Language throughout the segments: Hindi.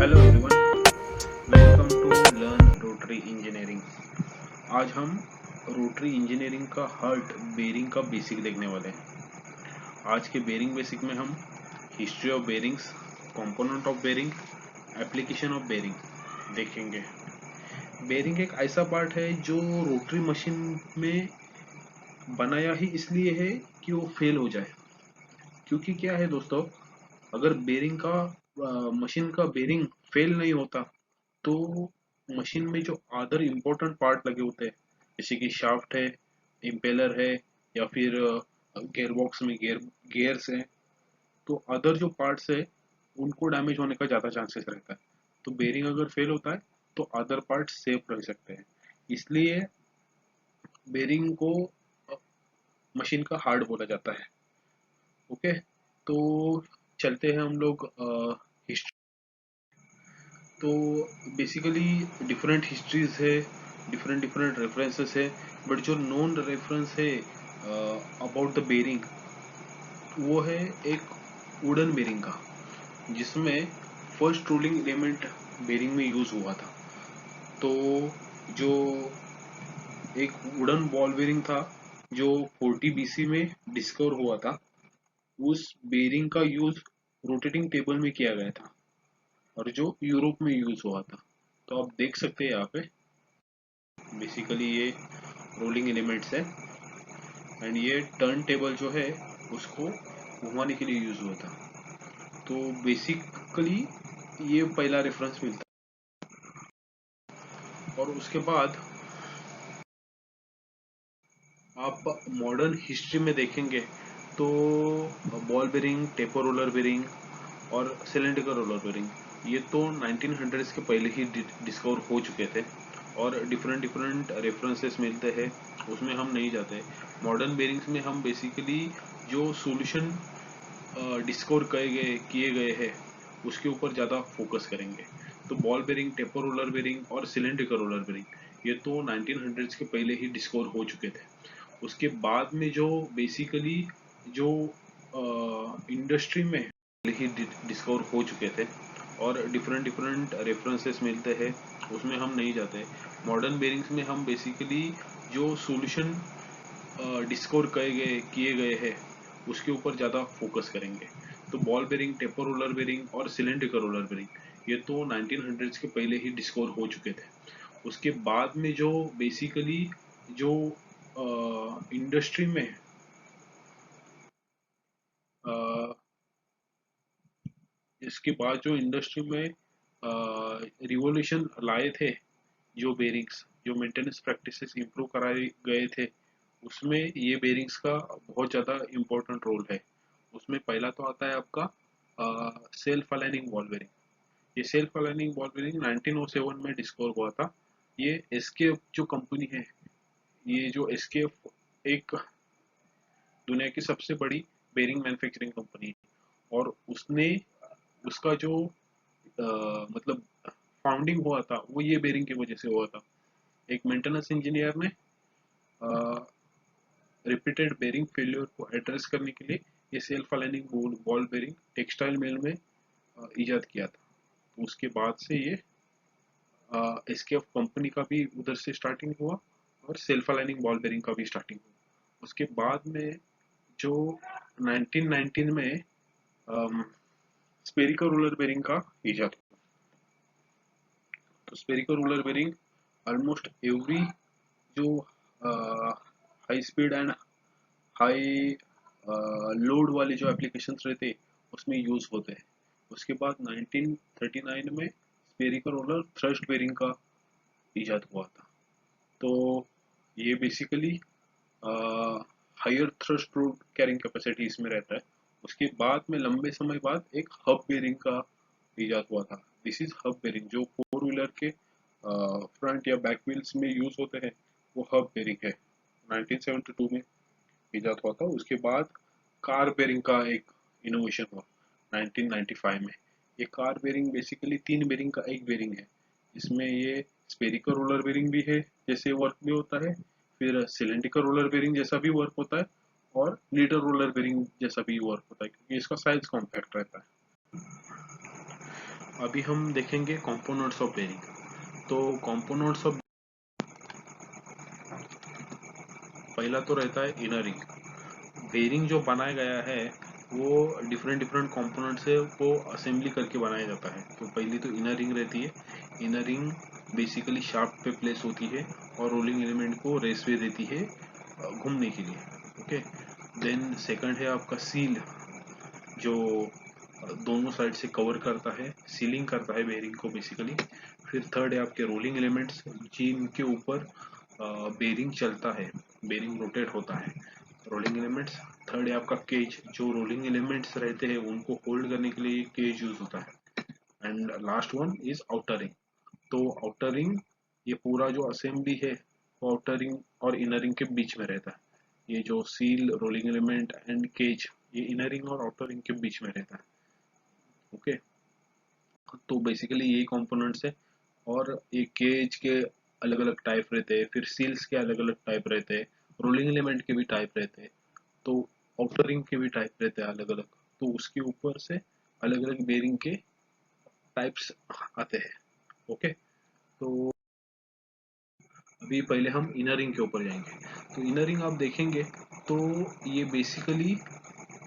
Hello everyone, welcome to learn rotary engineering. आज हम रोटरी इंजीनियरिंग का हार्ट बेरिंग का बेसिक देखने वाले हैं। आज के बेरिंग बेसिक में हम history of bearings, component of bearing, application of bearing देखेंगे। बेरिंग एक ऐसा पार्ट है जो रोटरी मशीन में बनाया ही इसलिए है कि वो फेल हो जाए। क्योंकि क्या है दोस्तों, अगर बेरिंग का मशीन का बेरिंग फेल नहीं होता तो मशीन में जो अदर इम्पोर्टेंट पार्ट लगे होते हैं, जैसे कि शाफ्ट है, इम्पेलर है, या फिर गेयर बॉक्स में गेयर्स है, तो अदर जो पार्ट्स है उनको डैमेज होने का ज़्यादा चांसेस रहता है। तो बेरिंग अगर फेल होता है तो अदर पार्ट सेफ रह सकते हैं। इसलिए बेरिंग को मशीन का हार्ट बोला जाता है। ओके, तो चलते हैं हम लोग हिस्ट्री। तो बेसिकली डिफरेंट हिस्ट्रीज है, डिफरेंट डिफरेंट रेफरेंसेस है, बट जो नॉन रेफरेंस है अबाउट द बेरिंग वो है एक वुडन बेरिंग का, जिसमें फर्स्ट रूलिंग एलिमेंट बेरिंग में यूज हुआ था। तो जो एक वुडन बॉल बेरिंग था जो 40 बीसी में डिस्कवर हुआ था, उस बेरिंग का यूज रोटेटिंग टेबल में किया गया था और जो यूरोप में यूज हुआ था। तो आप देख सकते हैं यहाँ पे बेसिकली ये रोलिंग एलिमेंट्स है एंड ये टर्न टेबल जो है उसको घुमाने के लिए यूज हुआ था। तो बेसिकली ये पहला रेफरेंस मिलता है। और उसके बाद आप मॉडर्न हिस्ट्री में देखेंगे तो ball bearing, taper roller bearing और सिलेंड्रिकल रोलर बेरिंग ये तो 1900s के पहले ही डिस्कवर हो चुके थे और डिफरेंट डिफरेंट रेफरेंसेस मिलते हैं, उसमें हम नहीं जाते। मॉडर्न बेरिंग्स में हम बेसिकली जो सॉल्यूशन डिस्कवर किए गए हैं उसके ऊपर ज़्यादा फोकस करेंगे। तो ball bearing, taper roller bearing और सिलेंड्रिकल रोलर बेरिंग ये तो 1900s के पहले ही डिस्कवर हो चुके थे। उसके बाद में जो बेसिकली जो इंडस्ट्री में ही डिस्कवर हो चुके थे और डिफरेंट डिफरेंट रेफरेंसेस मिलते हैं, उसमें हम नहीं जाते। मॉडर्न बेरिंग्स में हम बेसिकली जो सॉल्यूशन डिस्कवर किए गए हैं उसके ऊपर ज़्यादा फोकस करेंगे। तो ball bearing, taper roller bearing और सिलेंड्रिकल रोलर बेरिंग ये तो 1900s के पहले ही डिस्कवर हो चुके थे। उसके बाद में जो बेसिकली जो इंडस्ट्री में अ, इसके बाद जो इंडस्ट्री में रिवोल्यूशन लाए थे, जो बेरिंग्स, जो मेंटेनेंस प्रैक्टिसेस इंप्रूव कराए गए थे, उसमें ये बेरिंग्स का बहुत ज़्यादा इम्पोर्टेंट रोल है। उसमें पहला तो आता है आपका सेल्फ अलाइनिंग बॉल बेरिंग। ये सेल्फ अलाइनिंग बॉल बेरिंग 1907 में डिस्कवर हुआ था। ये एसकेएफ जो कंपनी है, ये जो एसकेएफ एक दुनिया की सबसे बड़ी बेरिंग मैन्युफैक्चरिंग कंपनी है और उसने उसका जो मतलब फाउंडिंग हुआ था वो ये बेरिंग की वजह से हुआ था। एक मेंटेनेंस इंजीनियर ने रिपीटेड बेरिंग फेलियर को एड्रेस करने के लिए ये self aligning ball bearing textile mill में इजाद किया था। तो उसके बाद से ये एसकेएफ कंपनी का भी उधर से स्टार्टिंग हुआ और सेल्फ अलाइनिंग बॉल बेरिंग का भी स्टार्टिंग हुआ। उसके बाद में जो 1919 में स्पेरिकल रोलर बेरिंग का इजाद हुआ। तो spherical roller bearing almost every जो high speed and high load वाले जो एप्लीकेशंस रहते हैं उसमें यूज होते हैं। उसके बाद 1939 में स्पेरिकल रोलर थ्रस्ट बेरिंग का इजाद हुआ था। तो ये basically higher thrust load carrying capacity इसमें रहता है। उसके बाद में लंबे समय बाद एक हब बेरिंग का इजाद हुआ था। दिस इज हब बेरिंग जो फोर व्हीलर के फ्रंट या बैक व्हील्स में यूज होते हैं, वो हब बेरिंग है। 1972 में इजाद हुआ था। उसके बाद कार बेरिंग का एक इनोवेशन हुआ 1995 में। ये कार बेरिंग बेसिकली तीन बेरिंग का एक बेरिंग है, जिसमें ये स्पेरिकल रोलर बेरिंग भी है जैसे वर्क भी होता है, फिर सिलेंड्रिकल रोलर बेरिंग जैसा भी वर्क होता है और लीडर रोलर बेरिंग जैसा भी वर्क होता है, क्योंकि इसका साइज कॉम्पैक्ट रहता है। अभी हम देखेंगे कंपोनेंट्स ऑफ बेरिंग। तो कंपोनेंट्स ऑफ, पहला तो रहता है इनर रिंग। बेरिंग जो बनाया गया है वो डिफरेंट डिफरेंट कंपोनेंट से वो असेंबली करके बनाया जाता है। तो पहली तो इनर रिंग रहती है। इनर रिंग बेसिकली शाफ्ट पे प्लेस होती है और रोलिंग एलिमेंट को रेसवे देती है घूमने के लिए। ओके, देन सेकंड है आपका सील, जो दोनों साइड से कवर करता है, सीलिंग करता है बेरिंग को बेसिकली। फिर थर्ड है आपके रोलिंग एलिमेंट्स, जिनके ऊपर बेरिंग चलता है, बेरिंग रोटेट होता है, रोलिंग एलिमेंट्स। थर्ड है आपका केज, जो रोलिंग एलिमेंट्स रहते हैं उनको होल्ड करने के लिए केज यूज होता है। And last one is outer ring. तो आउटर रिंग, ये पूरा जो असेंबली है वो आउटर रिंग और इनर रिंग के बीच में रहता है। ये जो seal, rolling element and cage, ये इनर रिंग और आउटर रिंग के बीच में रहता है। ओके, तो बेसिकली यही कंपोनेंट्स है। और ये केज के अलग अलग टाइप रहते हैं, फिर सील्स के अलग अलग टाइप रहते हैं, रोलिंग एलिमेंट के भी टाइप रहते हैं, तो आउटर रिंग के भी टाइप रहते हैं अलग अलग। तो उसके ऊपर से अलग अलग बेरिंग के टाइप्स आते हैं। ओके, तो अभी पहले हम इनर रिंग के ऊपर जाएंगे। तो इनर रिंग आप देखेंगे तो ये basically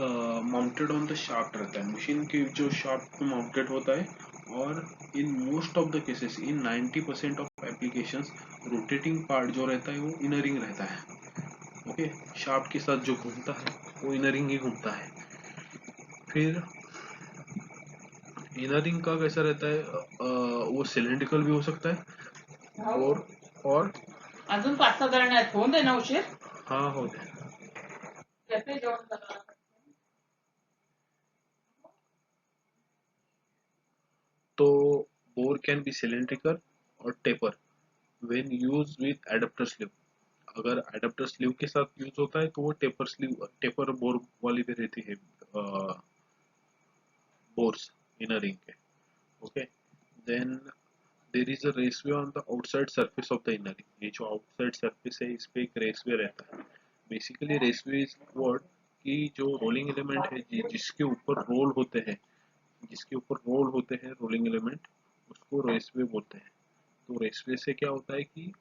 mounted on the shaft रहता है, मशीन के जो शाफ्ट पे माउंटेड होता है। और in most of the cases, in 90% of applications, rotating part जो रहता है वो इनर रिंग रहता है। ओके, शाफ्ट के साथ जो घूमता है वो इनर रिंग ही घूमता है। फिर इनर रिंग का कैसा रहता है, वो सिलेंड्रिकल भी हो सकता है और अजून 5-6 जण आहेत, होऊन दे ना उशीर. हाँ हो जाए। येते जेवण करायला. तो बोर कैन बी सिलेंड्रिकल और taper when use with adapter sleeve. अगर एडाप्टर स्लीव के साथ यूज होता है तो वो टेपर स्लीव, टेपर बोर वाली भी रहती है बोर्स इनर रिंग के। Okay, then there is a raceway on the outside surface of the inner ring. ये जो आउटसाइड सरफेस है इस पे एक रेसवे रहता है। बेसिकली रेसवे इज वर्ड कि जो रोलिंग एलिमेंट है जिसके ऊपर रोल होते हैं, जिसके ऊपर रोल होते हैं रोलिंग एलिमेंट, उसको रेसवे बोलते हैं। तो रेसवे से क्या होता है कि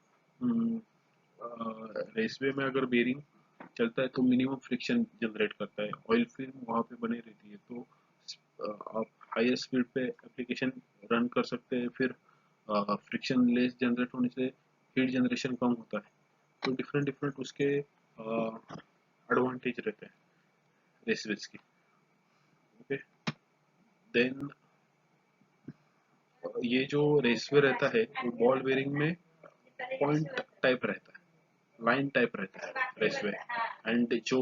रेसवे में अगर बेरिंग चलता है तो मिनिमम फ्रिक्शन जनरेट करता है, ऑयल फिल्म वहाँ पे बनी रहती है। तो आप हायर स्पीड पे एप्लीकेशन रन कर सकते हैं। फिर फ्रिक्शन लेस जनरेट होने से हीट जनरेशन कम होता है। तो डिफरेंट डिफरेंट उसके एडवांटेज रहते हैं रेसवेज की। ओके, देन ये जो रेसवे रहता है वो बॉल बेरिंग में पॉइंट टाइप रहता है, लाइन टाइप रहता है रेसवे। एंड जो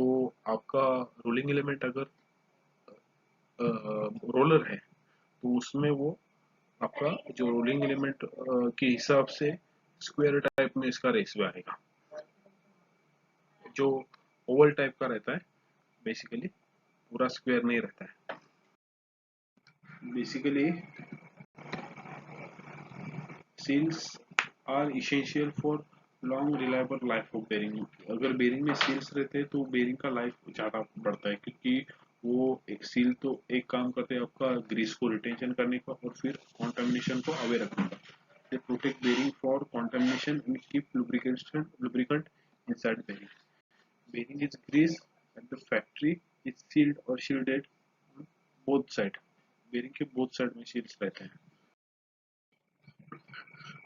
आपका रोलिंग एलिमेंट अगर रोलर है तो उसमें वो आपका जो रोलिंग एलिमेंट के हिसाब से स्क्वायर टाइप में इसका रेसवे आएगा, जो ओवल टाइप का रहता है बेसिकली, पूरा स्क्वायर नहीं रहता है basically. Seals are essential for long reliable life of bearing. अगर बेरिंग में सील्स रहते हैं तो बेरिंग का लाइफ ज़्यादा बढ़ता है, क्योंकि वो एक सील तो एक काम करते हैं आपका ग्रीस को रिटेंशन करने का और फिर कॉन्टेमिनेशन को अवे रखने का। They protect bearing for contamination and keep lubricant inside bearing. Bearing is grease at the factory is sealed or shielded on both side. Bearing के बोथ साइड में शील्ड्स रहते हैं।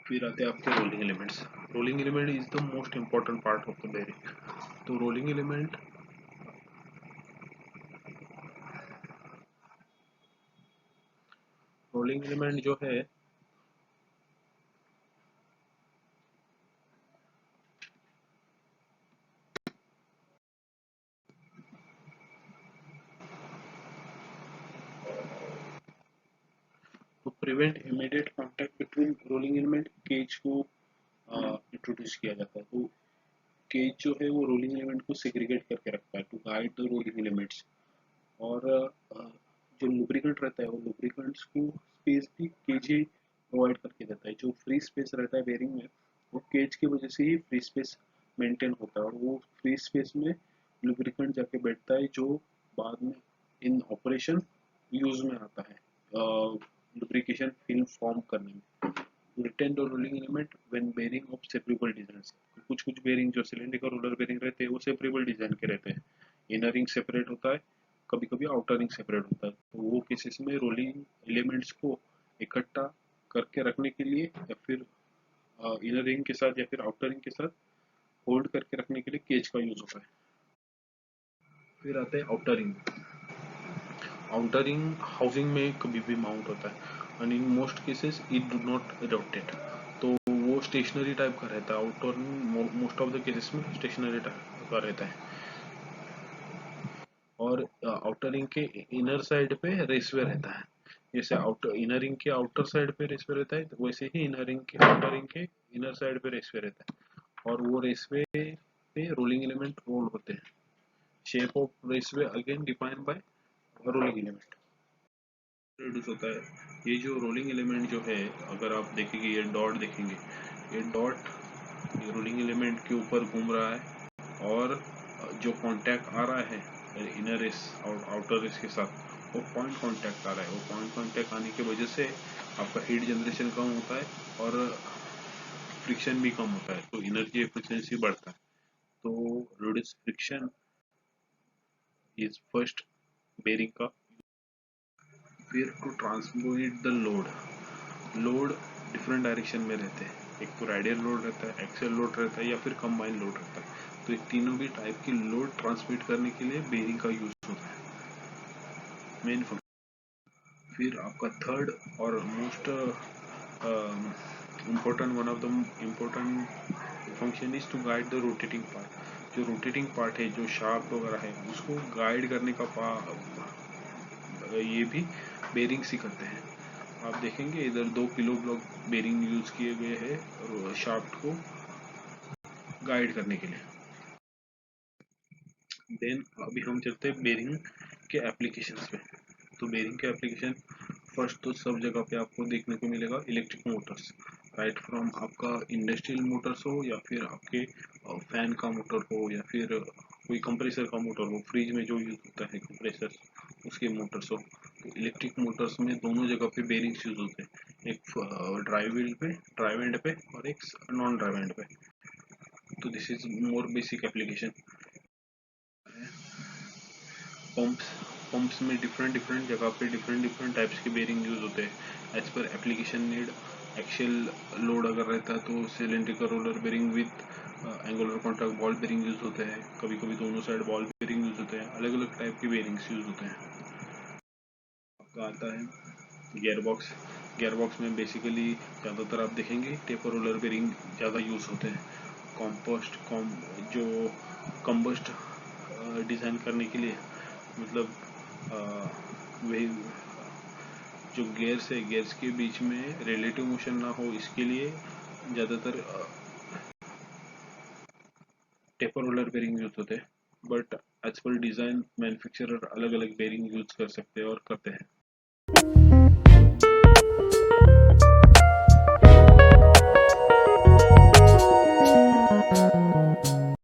फिर आते हैं आपके rolling elements. Rolling element is the most important part of the bearing. तो रोलिंग एलिमेंट जो है तो prevent immediate contact between rolling element cage को इंट्रोड्यूस किया जाता है। तो केज जो है वो रोलिंग एलिमेंट को सेग्रीगेट करके रखता है to guide the rolling elements. और जो लुब्रिकेंट रहता है वो लुब्रिकेंट्स को स्पेस भी केज ही प्रोवाइड करके देता है। जो फ्री स्पेस रहता है बेरिंग में वो केज की वजह से ही फ्री स्पेस मेंटेन होता है, और वो फ्री स्पेस में लुब्रिकेंट जाके बैठता है जो बाद में इन ऑपरेशन यूज में आता है। लुब्रिकेशन फिल्म फॉर्म करने में। Retain the rolling element when bearing of separable design. कुछ कुछ बेरिंग जो सिलेंडर रोलर बेरिंग रहते हैं वो सेपरेबल डिजाइन के रहते हैं, इनर रिंग सेपरेट होता है, कभी कभी आउटर रिंग सेपरेट होता है। तो वो केसेस में रोलिंग एलिमेंट्स को इकट्ठा करके रखने के लिए या फिर इनर रिंग के साथ या फिर आउटर रिंग के साथ होल्ड करके रखने के लिए केज का यूज होता है। फिर आते हैं outer ring. Outer ring housing में कभी भी माउंट होता है and in most cases it do not rotate, तो वो स्टेशनरी टाइप का रहता है। Outer ring most of the cases में स्टेशनरी टाइप का रहता है। और आउटर रिंग के इनर साइड पे रेसवे रहता है। जैसे आउटर इनर रिंग के आउटर साइड पे रेसवे रहता है, तो वैसे ही इनर रिंग के आउटर रिंग के इनर साइड पे रेसवे रहता है, और वो रेसवे पे रोलिंग एलिमेंट रोल होते हैं। Shape of raceway again defined by rolling element reduce होता है। ये जो रोलिंग एलिमेंट जो है, अगर आप देखेंगे ये डॉट देखेंगे, ये डॉट ये रोलिंग एलिमेंट के ऊपर घूम रहा है, और जो कांटेक्ट आ रहा है इनर रेस और आउटर रेस के साथ, वो पॉइंट कांटेक्ट आ रहा है। वो पॉइंट कांटेक्ट आने की वजह से आपका हीट जनरेशन कम होता है और फ्रिक्शन भी कम होता है, तो एनर्जी एफिशिएंसी बढ़ता है। तो reduce friction is first bearing का। फिर to transmit the load, load different direction में रहते हैं। एक तो रेडियल लोड रहता है, एक्सियल लोड रहता है, या फिर कंबाइन लोड रहता है। तो ये तीनों भी टाइप की लोड ट्रांसमिट करने के लिए बेरिंग का यूज होता है, मेन फंक्शन। फिर आपका थर्ड और most important one of the important function is to guide the rotating part. जो रोटेटिंग पार्ट है, जो शाफ्ट वगैरह है, उसको गाइड करने का ये भी बेरिंग्स ही करते हैं। आप देखेंगे इधर 2 किलो ब्लॉक बेरिंग यूज किए गए हैं शाफ्ट को गाइड करने के लिए। देन अभी हम चलते हैं बेरिंग के एप्लीकेशंस पे। तो बेरिंग के एप्लीकेशन फर्स्ट तो सब जगह पे आपको देखने को मिलेगा इलेक्ट्रिक मोटर्स, राइट फ्रॉम आपका इंडस्ट्रियल मोटर्स हो या फिर आपके फैन का मोटर हो या फिर कोई कंप्रेसर का मोटर हो, फ्रिज में जो यूज होता है कंप्रेसर उसके मोटर्स हो। तो इलेक्ट्रिक मोटर्स में दोनों जगह पे बेरिंग्स यूज होते हैं, एक ड्राइव व्हील पे, ड्राइव एंड पे, और एक नॉन ड्राइव एंड पे। तो this is more basic application. Pumps, pumps में डिफरेंट डिफरेंट जगह पे डिफरेंट डिफरेंट टाइप्स के बेरिंग यूज होते हैं as per application need. Axial load अगर रहता है तो cylindrical roller bearing with angular contact ball bearing use होते हैं, कभी कभी दोनों साइड बॉल बेरिंग यूज होते हैं, अलग अलग टाइप के बेरिंग्स यूज होते हैं। आपका आता है गियर बॉक्स। गियर बॉक्स में बेसिकली ज़्यादातर आप देखेंगे टेपर रोलर बेरिंग ज़्यादा यूज होते हैं। कॉम्पोस्ट जो कंबस्ट डिज़ाइन करने के लिए, मतलब वही जो गेयर्स है, गेयर्स के बीच में रिलेटिव मोशन ना हो, इसके लिए ज़्यादातर टेपर रोलर बेरिंग यूज होते हैं। But as per design manufacturer अलग अलग बेरिंग यूज कर सकते हैं और करते हैं।